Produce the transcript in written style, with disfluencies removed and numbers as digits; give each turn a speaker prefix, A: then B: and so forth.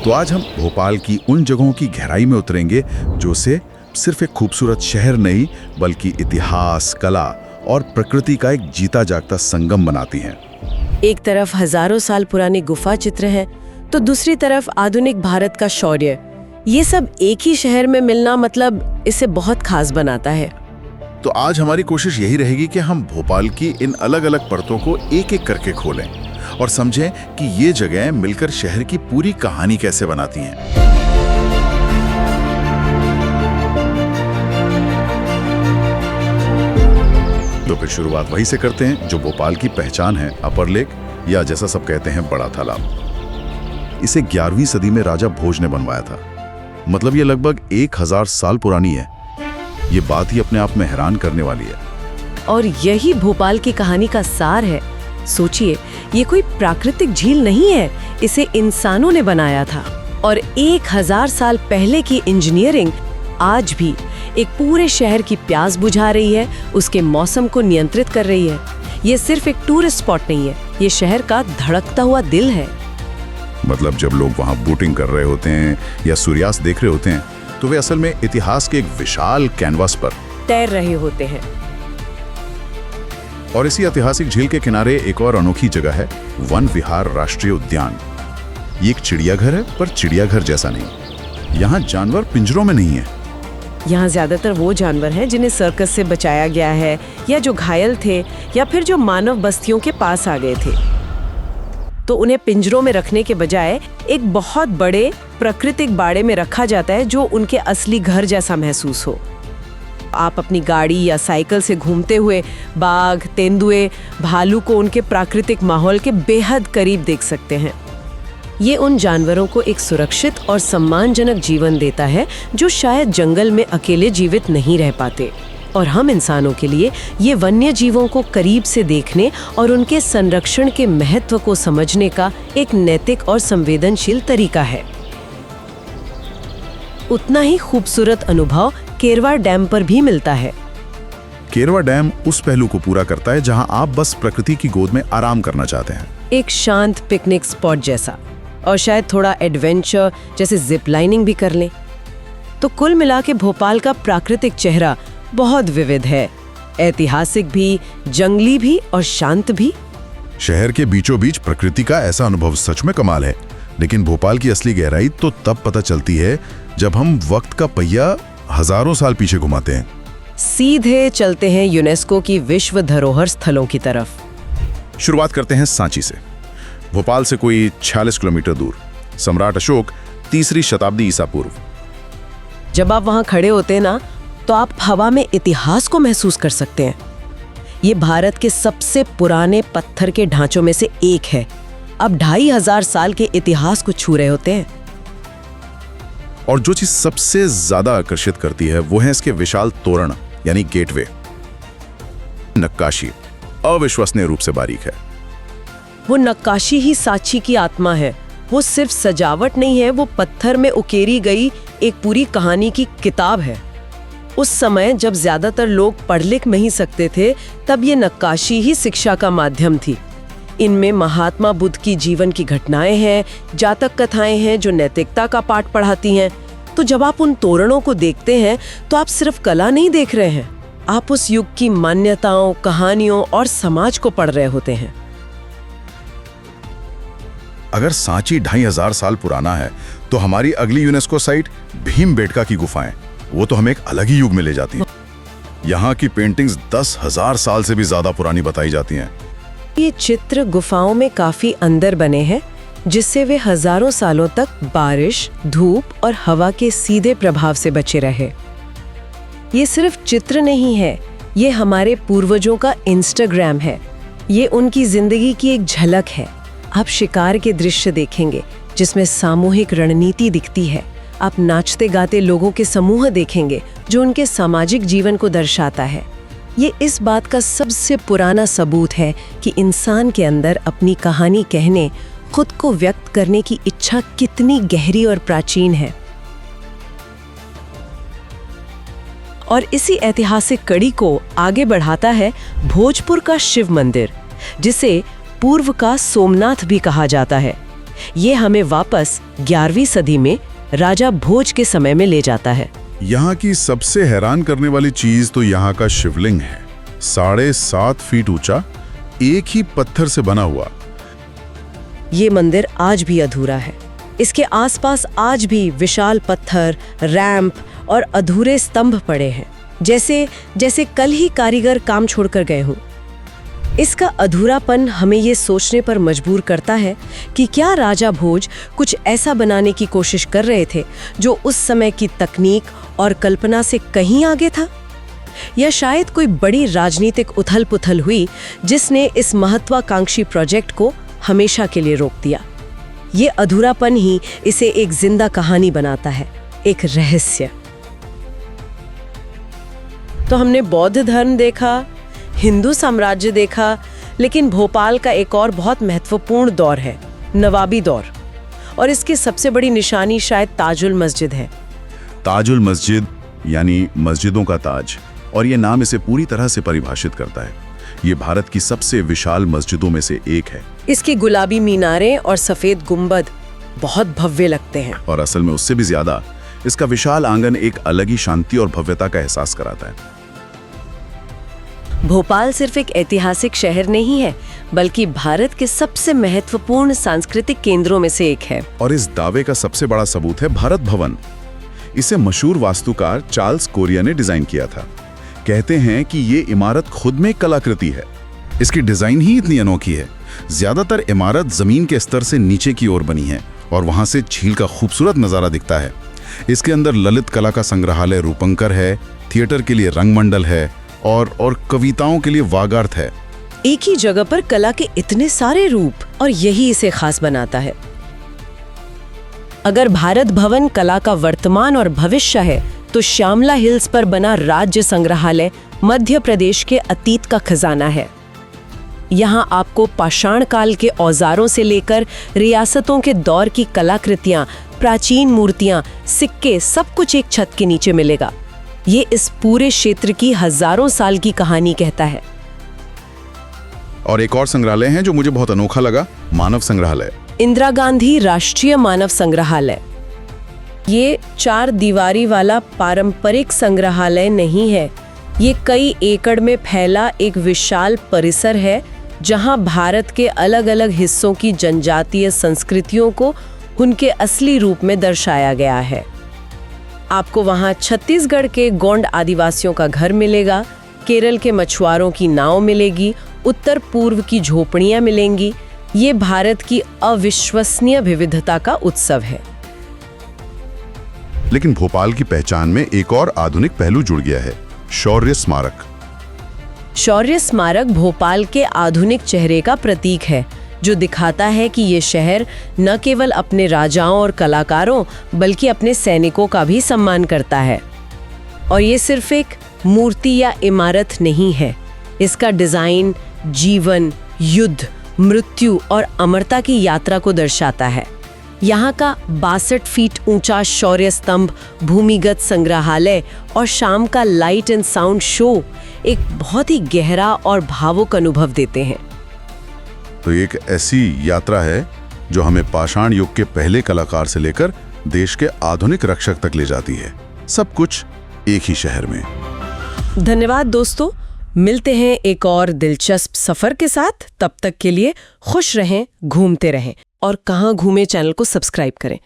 A: तो आज हम भोपाल की उन जगहों की गहराई में उतरेंगे जो उसे सिर्फ एक खूबसूरत शहर नहीं बल्कि इतिहास, कला और प्रकृति का एक जीता जागता संगम बनाती हैं।
B: एक तरफ हजारों साल पुरानी गुफा चित्र है तो दूसरी तरफ आधुनिक भारत का शौर्य। ये सब एक ही शहर में मिलना मतलब इसे बहुत खास बनाता है।
A: तो आज हमारी कोशिश यही रहेगी कि हम भोपाल की इन अलग अलग परतों को एक एक करके खोलें और समझें कि ये जगहें मिलकर शहर की पूरी कहानी कैसे बनाती हैं। तो फिर शुरुआत वहीं से करते हैं जो भोपाल की पहचान है, अपर लेक, या जैसा सब कहते हैं बड़ा तालाब। इसे 11वीं सदी में राजा भोज ने बनवाया था। मतलब ये लगभग 1000 साल पुरानी है। ये बात ही अपने आप में हैरान करने वाली है।
B: और यही भोपाल की कहानी का सार है। सोचिए, ये कोई प्राकृतिक झील नहीं है, इसे इंसानों ने बनाया था। और 1000 साल पहले की इंजीनियरिंग आज भी एक पूरे शहर की प्यास बुझा रही है, उसके मौसम को नियंत्रित कर रही है। ये सिर्फ एक टूरिस्ट स्पॉट नहीं है, ये शहर का धड़कता हुआ दिल है।
A: मतलब जब लोग वहाँ बोटिंग कर रहे होते हैं या सूर्यास्त देख रहे होते हैं तो वे असल में इतिहास के एक विशाल कैनवास पर
B: तैर रहे होते हैं।
A: और इसी ऐतिहासिक झील के किनारे एक और अनोखी जगह है, वन विहार राष्ट्रीय उद्यान। ये एक चिड़ियाघर है, पर चिड़ियाघर जैसा नहीं। यहाँ जानवर पिंजरों में नहीं है।
B: यहाँ ज्यादातर वो जानवर हैं जिन्हें सर्कस से बचाया गया है, या जो घायल थे, या फिर जो मानव बस्तियों के पास आ गए थे। तो उन्हें पिंजरों में रखने के बजाय एक बहुत बड़े प्राकृतिक बाड़े में रखा जाता है जो उनके असली घर जैसा महसूस हो। आप अपनी गाड़ी या साइकिल से घूमते हुए बाघ, तेंदुए, भालू को उनके प्राकृतिक माहौल के बेहद करीब देख सकते हैं। ये उन जानवरों को एक सुरक्षित और सम्मानजनक जीवन देता है जो शायद जंगल में अकेले जीवित नहीं रह पाते। और हम इंसानों के लिए ये वन्य जीवों को करीब से देखने और उनके संरक्षण के महत्व को समझने का एक नैतिक और संवेदनशील तरीका है। उतना ही खूबसूरत अनुभव केरवा डैम पर भी मिलता है।
A: केरवा डैम उस पहलू को पूरा करता है जहां आप बस प्रकृति की गोद में आराम करना चाहते हैं।
B: एक शांत पिकनिक स्पॉट जैसा, और शायद थोड़ा एडवेंचर जैसे जिप लाइनिंग भी कर लें। तो कुल मिला के भोपाल का प्राकृतिक चेहरा बहुत विविध है, ऐतिहासिक भी, जंगली भी और शांत भी।
A: शहर के बीचों बीच प्रकृति का ऐसा अनुभव सच में कमाल है। लेकिन भोपाल की असली गहराई तो तब पता चलती है जब हम वक्त का पहिया हजारों साल पीछे घुमाते हैं।
B: सीधे चलते हैं यूनेस्को की विश्व धरोहर स्थलों की तरफ।
A: शुरुआत करते हैं सांची से। भोपाल से कोई 46 किलोमीटर दूर सम्राट अशोक 3री शताब्दी ईसा पूर्व।
B: जब आप वहां खड़े होते हैं ना, तो आप हवा में इतिहास को महसूस कर सकते हैं। ये भारत के सबसे पुराने पत्थर के ढांचों में से एक है। अब 2500 साल के इतिहास को छू रहे होते हैं।
A: और जो चीज सबसे ज्यादा आकर्षित करती है वो है इसके विशाल तोरण यानी गेटवे। नक्काशी अविश्वसनीय रूप से बारीक है।
B: वो नक्काशी ही सांची की आत्मा है। वो सिर्फ सजावट नहीं है, वो पत्थर में उकेरी गई एक पूरी कहानी की किताब है। उस समय जब ज्यादातर लोग पढ़ लिख नहीं सकते थे, तब ये नक्काशी ही शिक्षा का माध्यम थी। इनमें महात्मा बुद्ध की जीवन की घटनाएं हैं, जातक कथाएं हैं जो नैतिकता का पाठ पढ़ाती हैं। तो जब आप उन तोरणों को देखते हैं तो आप सिर्फ कला नहीं देख रहे हैं, आप उस युग की मान्यताओं, कहानियों और समाज को पढ़ रहे होते हैं।
A: अगर सांची 2500 साल पुराना है तो हमारी अगली यूनेस्को साइट भीमबेटका की गुफाएं, वो तो हमें एक अलग ही युग में ले जाती हैं। यहाँ की पेंटिंग्स 10,000 साल से भी ज्यादा पुरानी बताई जाती हैं।
B: ये चित्र गुफाओं में काफी अंदर बने हैं, जिससे वे हजारों सालों तक बारिश, धूप और हवा के सीधे प्रभाव से बचे रहे। ये सिर्फ चित्र नहीं है, ये हमारे पूर्वजों का इंस्टाग्राम है। ये उनकी जिंदगी की एक झलक है। आप शिकार के दृश्य देखेंगे जिसमें सामूहिक रणनीति दिखती है। आप नाचते गाते लोगों के समूह देखेंगे जो उनके सामाजिक जीवन को दर्शाता है। ये इस बात का सबसे पुराना सबूत है कि इंसान के अंदर अपनी कहानी कहने, खुद को व्यक्त करने की इच्छा कितनी गहरी और प्राचीन है। और इसी ऐतिहासिक कड़ी को आगे बढ़ाता है भोजपुर का शिव मंदिर, जिसे पूर्व का सोमनाथ भी कहा जाता है। ये हमें वापस 11वीं सदी में राजा भोज के समय में ले जाता है।
A: यहाँ की सबसे हैरान करने वाली चीज तो यहाँ का शिवलिंग है, 7.5 फीट ऊंचा, एक ही पत्थर से बना हुआ।
B: ये मंदिर आज भी अधूरा है। इसके आसपास आज भी विशाल पत्थर, रैंप और अधूरे स्तंभ पड़े हैं, जैसे कल ही कारीगर काम छोड़कर गए हों। इसका अधूरापन हमें ये सोचने पर मजबूर करता है कि क्या राजा भोज कुछ ऐसा बनाने की कोशिश कर रहे थे जो उस समय की तकनीक और कल्पना से कहीं आगे था, या शायद कोई बड़ी राजनीतिक उथल-पुथल हुई जिसने इस महत्वाकांक्षी प्रोजेक्ट को हमेशा के लिए रोक दिया। ये अधूरापन ही इसे एक जिंदा कहानी बनाता है, एक रहस्य। तो हमने बौद्ध धर्म देखा, हिंदू साम्राज्य देखा, लेकिन भोपाल का एक और बहुत महत्वपूर्ण दौर है, नवाबी दौर, और इसकी सबसे बड़ी निशानी शायद ताजुल मस्जिद है।
A: ताजुल मस्जिद यानी मस्जिदों का ताज, और ये नाम इसे पूरी तरह से परिभाषित करता है। ये भारत की सबसे विशाल मस्जिदों में से एक है।
B: इसकी गुलाबी मीनारें और सफेद गुंबद बहुत भव्य लगते हैं,
A: और असल में उससे भी ज्यादा इसका विशाल आंगन एक अलग ही शांति और भव्यता का एहसास कराता है।
B: भोपाल सिर्फ एक ऐतिहासिक शहर नहीं है, बल्कि भारत के सबसे महत्वपूर्ण सांस्कृतिक केंद्रों में से एक है।
A: और इस दावे का सबसे बड़ा सबूत है भारत भवन। इसे मशहूर वास्तुकार चार्ल्स कोरिया ने डिजाइन किया था। कहते हैं कि ये इमारत खुद में एक कलाकृति है। इसकी डिजाइन ही इतनी अनोखी है। ज्यादातर इमारत जमीन के स्तर से नीचे की ओर बनी है और वहां से झील का खूबसूरत नजारा दिखता है। इसके अंदर ललित कला का संग्रहालय रूपंकर है, थिएटर के लिए रंगमंडल है और कविताओं के लिए वागार्थ है।
B: एक ही जगह पर कला के इतने सारे रूप, और यही इसे खास बनाता है। अगर भारत भवन कला का वर्तमान और भविष्य है, तो श्यामला हिल्स पर बना राज्य संग्रहालय मध्य प्रदेश के अतीत का खजाना है। यहाँ आपको पाषाण काल के औजारों से लेकर रियासतों के दौर की कलाकृतियां, प्राचीन मूर्तियां, सिक्के, सब कुछ एक छत के नीचे मिलेगा। ये इस पूरे क्षेत्र की हजारों साल की कहानी कहता है।
A: और एक और संग्रहालय है जो मुझे बहुत अनोखा लगा, मानव संग्रहालय।
B: इंदिरा गांधी राष्ट्रीय मानव संग्रहालय। ये 4 दीवारी वाला पारंपरिक संग्रहालय नहीं है। ये कई एकड़ में फैला एक विशाल परिसर है, जहां भारत के अलग अलग हिस्सों की जनजातीय संस्कृतियों को उनके असली रूप में दर्शाया गया है। आपको वहां छत्तीसगढ़ के गोंड आदिवासियों का घर मिलेगा, केरल के मछुआरों की नाव मिलेगी, उत्तर पूर्व की झोपड़ियां मिलेंगी। ये भारत की अविश्वसनीय विविधता का उत्सव है।
A: लेकिन भोपाल की पहचान में एक और आधुनिक पहलू जुड़ गया है, शौर्य स्मारक।
B: शौर्य स्मारक भोपाल के आधुनिक चेहरे का प्रतीक है, जो दिखाता है कि ये शहर न केवल अपने राजाओं और कलाकारों, बल्कि अपने सैनिकों का भी सम्मान करता है। और ये सिर्फ एक मूर्ति या इमारत नहीं है। इसका डिजाइन जीवन, युद्ध, मृत्यु और अमरता की यात्रा को दर्शाता है। यहाँ का 62 फीट ऊंचा शौर्य स्तंभ, भूमिगत संग्रहालय और शाम का लाइट एंड साउंड शो एक बहुत ही गहरा और भावुक अनुभव देते हैं।
A: तो एक ऐसी यात्रा है जो हमें पाषाण युग के पहले कलाकार से लेकर देश के आधुनिक रक्षक तक ले जाती है, सब कुछ एक ही शहर में।
B: धन्यवाद दोस्तों, मिलते हैं एक और दिलचस्प सफर के साथ। तब तक के लिए खुश रहें, घूमते रहें, और कहाँ घूमे चैनल को सब्सक्राइब करें।